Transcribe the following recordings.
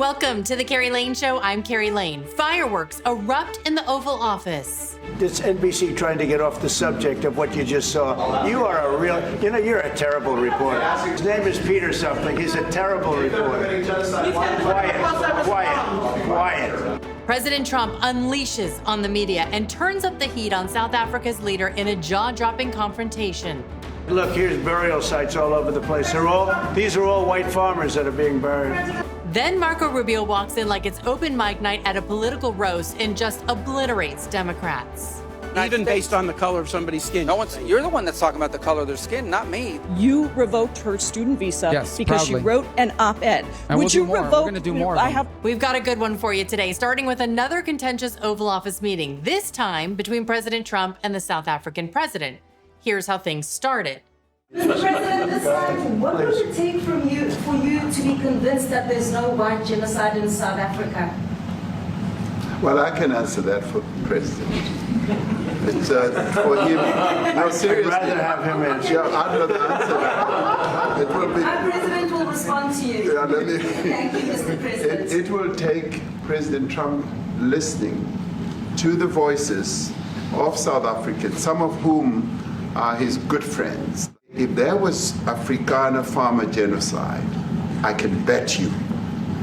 Welcome to the Kerri Lane Show. I'm Kerri Lane. Fireworks erupt in the Oval Office. It's NBC trying to get off the subject of what you just saw. You are a real, you're a terrible reporter. His name is Peter something. He's a terrible reporter. Quiet. President Trump unleashes on the media and turns up the heat on South Africa's leader in a jaw-dropping confrontation. Look, here's burial sites all over the place. These are all white farmers that are being buried. Then Marco Rubio walks in like it's open mic night at a political roast and just obliterates Democrats. Even based on the color of somebody's skin. You're the one that's talking about the color of their skin, not me. You revoked her student visa because proudly. she wrote an op-ed. And Would you revoke? We're going to do more. We've got a good one for you today, starting with another contentious Oval Office meeting, this time between President Trump and the South African president. Here's how things started. Mr. President, this time, what would it take for you to be convinced that there's no white genocide in South Africa? Well, I can answer that for the president. It's for him. No, seriously. I'd rather have him answer. Yeah, I'd rather answer that. It will be. Our president will respond to you. Yeah, let me, Thank you, Mr. President. It will take President Trump listening to the voices of South Africans, some of whom are his good friends. If there was Afrikaner farmer genocide, I can bet you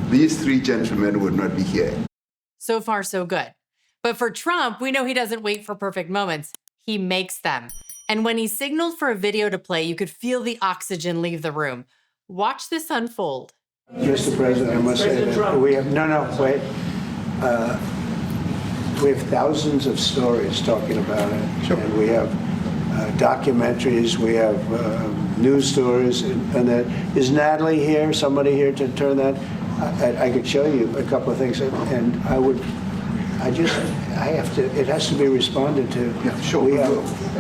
these three gentlemen would not be here. So far, so good. But for Trump, we know he doesn't wait for perfect moments. He makes them. And when he signaled for a video to play, you could feel the oxygen leave the room. Watch this unfold. Mr. President, I must say that we have, wait. We have thousands of stories talking about it. Sure. And we have documentaries, we have news stories, and that is Natalie here, somebody here to turn that? I could show you a couple of things, and it has to be responded to. Yeah, sure.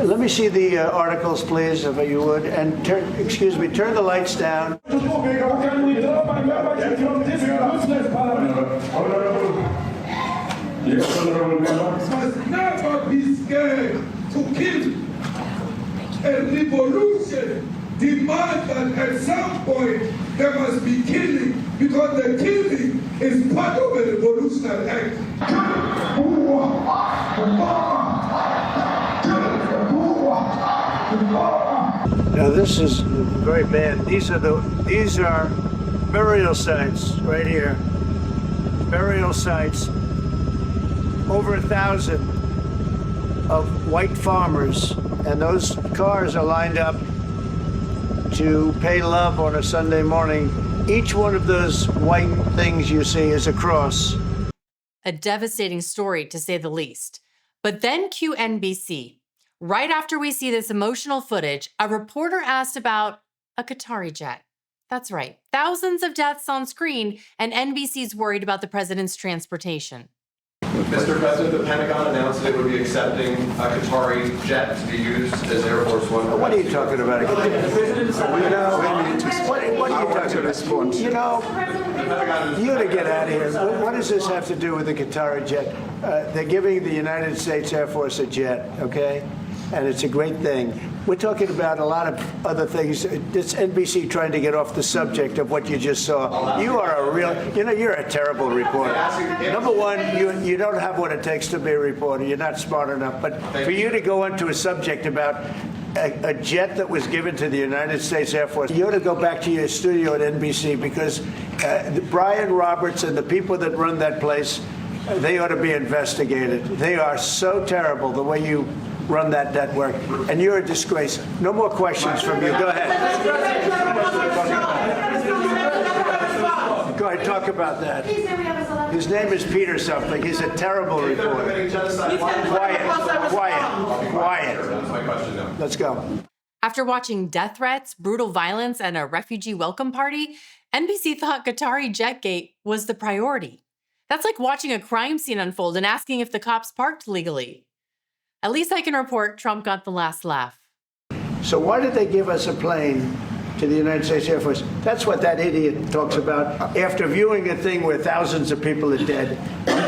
Let me see the articles, please, if you would, and turn the lights down. Must never be scared to kill. A revolution demands that at some point there must be killing, because the killing is part of a revolutionary act. Now this is very bad. These are burial sites right here. Burial sites. Over 1,000 of white farmers, and those cars are lined up to pay love on a Sunday morning. Each one of those white things you see is a cross. A devastating story, to say the least. But then cue NBC. Right after we see this emotional footage, a reporter asked about a Qatari jet. That's right, thousands of deaths on screen, and NBC's worried about the president's transportation. Mr. President, the Pentagon announced that it would be accepting a Qatari jet to be used as Air Force One. What are you talking about? I want to respond. You to get out of here. What does this have to do with the Qatari jet? They're giving the United States Air Force a jet, okay? And it's a great thing. We're talking about a lot of other things. It's NBC trying to get off the subject of what you just saw. You are a real, you're a terrible reporter. Number one, you don't have what it takes to be a reporter. You're not smart enough. But for you to go into a subject about a jet that was given to the United States Air Force, you ought to go back to your studio at NBC, because Brian Roberts and the people that run that place, they ought to be investigated. They are so terrible the way you run that network, and you're a disgrace. No more questions from you. Go ahead. Go ahead, talk about that. His name is Peter something. He's a terrible reporter. Quiet. Let's go. After watching death threats, brutal violence, and a refugee welcome party, NBC thought Qatari Jetgate was the priority. That's like watching a crime scene unfold and asking if the cops parked legally. At least I can report Trump got the last laugh. So why did they give us a plane to the United States Air Force? That's what that idiot talks about after viewing a thing where thousands of people are dead.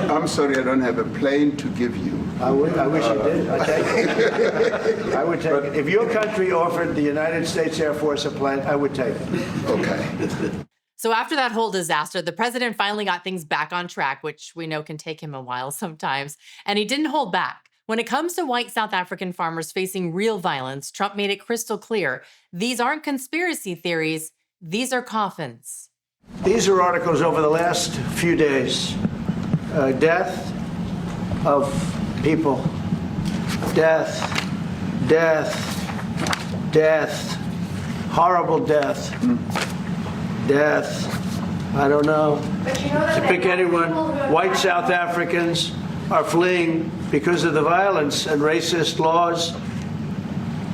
I'm sorry, I don't have a plane to give you. I wish you did. I'd take it. I would take it. If your country offered the United States Air Force a plane, I would take it. Okay. So after that whole disaster, the president finally got things back on track, which we know can take him a while sometimes, and he didn't hold back. When it comes to white South African farmers facing real violence, Trump made it crystal clear. These aren't conspiracy theories, these are coffins. These are articles over the last few days. Death of people. Death, death, death, horrible death. Death, I don't know. To pick anyone, white South Africans are fleeing because of the violence and racist laws.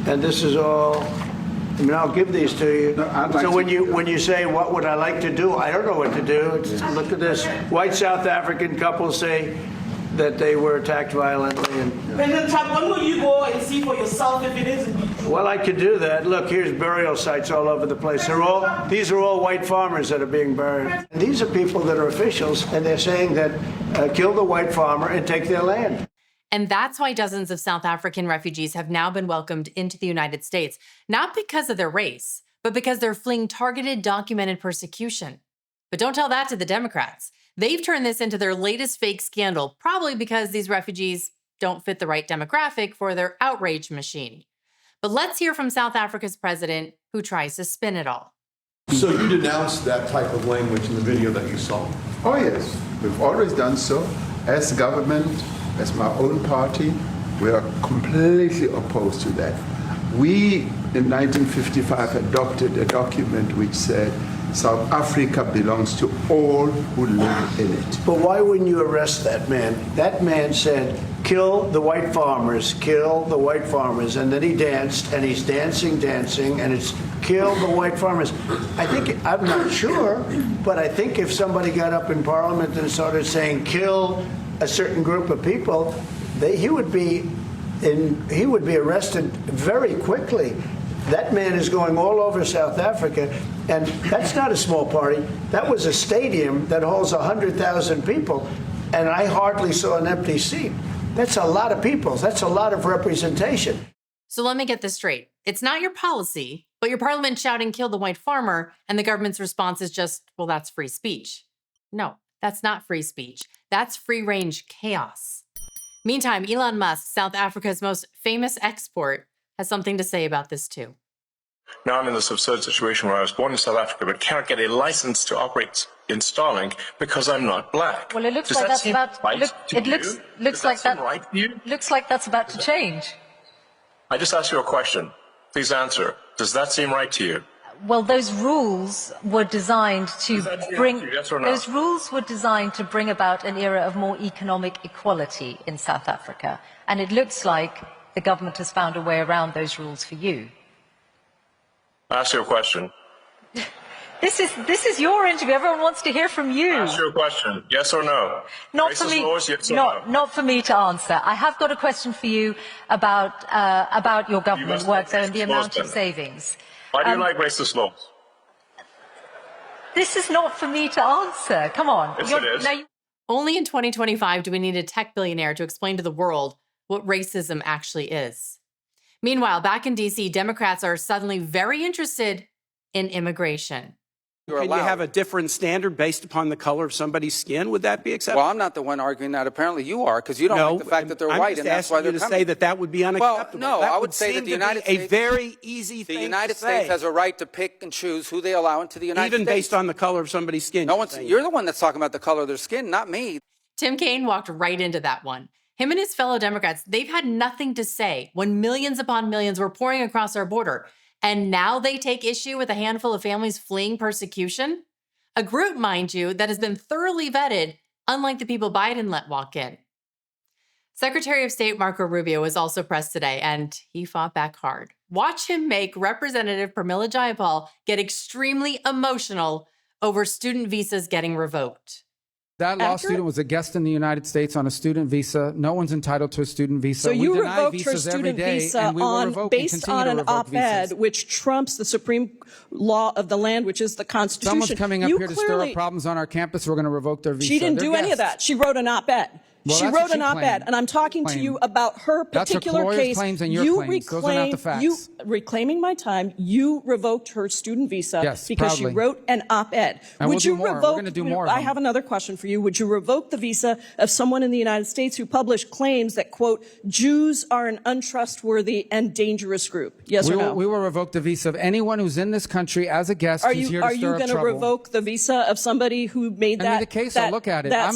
And this is all, I mean, I'll give these to you. So when you say, what would I like to do? I don't know what to do. Look at this. White South African couples say that they were attacked violently. And, President Trump, when will you go and see for yourself if it is? well, I could do that. Look, here's burial sites all over the place. These are all white farmers that are being buried. And these are people that are officials, and they're saying that kill the white farmer and take their land. And that's why dozens of South African refugees have now been welcomed into the United States, not because of their race, but because they're fleeing targeted, documented persecution. But don't tell that to the Democrats. They've turned this into their latest fake scandal, probably because these refugees don't fit the right demographic for their outrage machine. But let's hear from South Africa's president, who tries to spin it all. So you denounced that type of language in the video that you saw? Oh yes, we've always done so. As government, as my own party, we are completely opposed to that. We, in 1955, adopted a document which said South Africa belongs to all who live in it. But why wouldn't you arrest that man? That man said, kill the white farmers, kill the white farmers. And then he danced, and he's dancing, and it's kill the white farmers. I'm not sure, but I think if somebody got up in Parliament and started saying kill a certain group of people, he would be arrested very quickly. That man is going all over South Africa, and that's not a small party. That was a stadium that holds 100,000 people, and I hardly saw an empty seat. That's a lot of people. That's a lot of representation. So let me get this straight. It's not your policy, but your parliament shouting kill the white farmer, and the government's response is just, well, that's free speech. No, that's not free speech. That's free-range chaos. Meantime, Elon Musk, South Africa's most famous export, has something to say about this too. Now I'm in this absurd situation where I was born in South Africa but cannot get a license to operate in Starlink because I'm not black. Well, it looks Does like that that's seem about. right to It you? looks Does like that that. seem right to you? Looks like that's about to change. I just asked you a question. Please answer. Does that seem right to you? Well, those rules were designed to bring. Yes or no? Those rules were designed to bring about an era of more economic equality in South Africa, and it looks like the government has found a way around those rules for you. I asked you a question. This is your interview. Everyone wants to hear from you. I asked you a question. Yes or no? Not Racist for me. laws, yes or no? Not for me to answer. I have got a question for you about your government work and the amount of savings. Why do you like racist laws? This is not for me to answer. Come on. Yes, it is. Only in 2025 do we need a tech billionaire to explain to the world what racism actually is. Meanwhile, back in D.C., Democrats are suddenly very interested in immigration. Can you have a different standard based upon the color of somebody's skin? Would that be acceptable? Well, I'm not the one arguing that. Apparently you are, because you don't like the fact that they're white, and that's why they're coming. I'm just asking you to say that that would be unacceptable. Well, no, that I would say that the United States, a very easy thing the United to say. States has a right to pick and choose who they allow into the United States. Even based on the color of somebody's skin. You're the one that's talking about the color of their skin, not me. Tim Kaine walked right into that one. Him and his fellow Democrats, they've had nothing to say when millions upon millions were pouring across our border. And now they take issue with a handful of families fleeing persecution? A group, mind you, that has been thoroughly vetted, unlike the people Biden let walk in. Secretary of State Marco Rubio was also pressed today, and he fought back hard. Watch him make Representative Pramila Jayapal get extremely emotional over student visas getting revoked. That law student was a guest in the United States on a student visa. No one's entitled to a student visa. So you revoked her student visa based on an op-ed which trumps the supreme law of the land, which is the Constitution. Someone's coming up here to stir up problems on our campus. We're going to revoke their visa. She didn't do any of that. She wrote an op-ed. Well, she that's wrote what an you op-ed, claim. and I'm talking to you about her That's her particular lawyer's case. claims and your you claims. Those are not the facts. You reclaiming my time. You revoked her student visa Yes, because proudly. she wrote an op-ed. And Would we'll you do more. We're revoke? gonna do more of I them. have another question for you. Would you revoke the visa of someone in the United States who published claims that, quote, Jews are an untrustworthy and dangerous group? Yes or no? We will revoke the visa of anyone who's in this country as a guest who's here to stir up going to trouble. revoke the visa of somebody who made that? I mean, the case, I'll look at it. I'm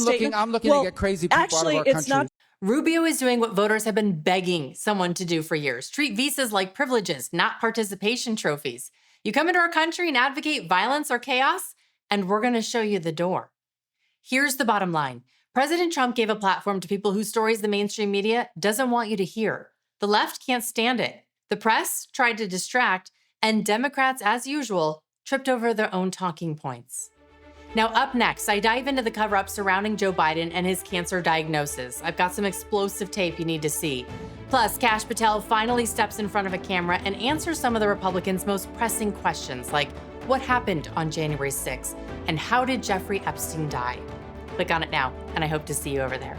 looking to get crazy people out of our country. It's not. Rubio is doing what voters have been begging someone to do for years. Treat visas like privileges, not participation trophies. You come into our country and advocate violence or chaos, and we're going to show you the door. Here's the bottom line. President Trump gave a platform to people whose stories the mainstream media doesn't want you to hear. The left can't stand it. The press tried to distract, and Democrats, as usual, tripped over their own talking points. Now, up next, I dive into the cover-up surrounding Joe Biden and his cancer diagnosis. I've got some explosive tape you need to see. Plus, Kash Patel finally steps in front of a camera and answers some of the Republicans' most pressing questions, like what happened on January 6th and how did Jeffrey Epstein die? Click on it now, and I hope to see you over there.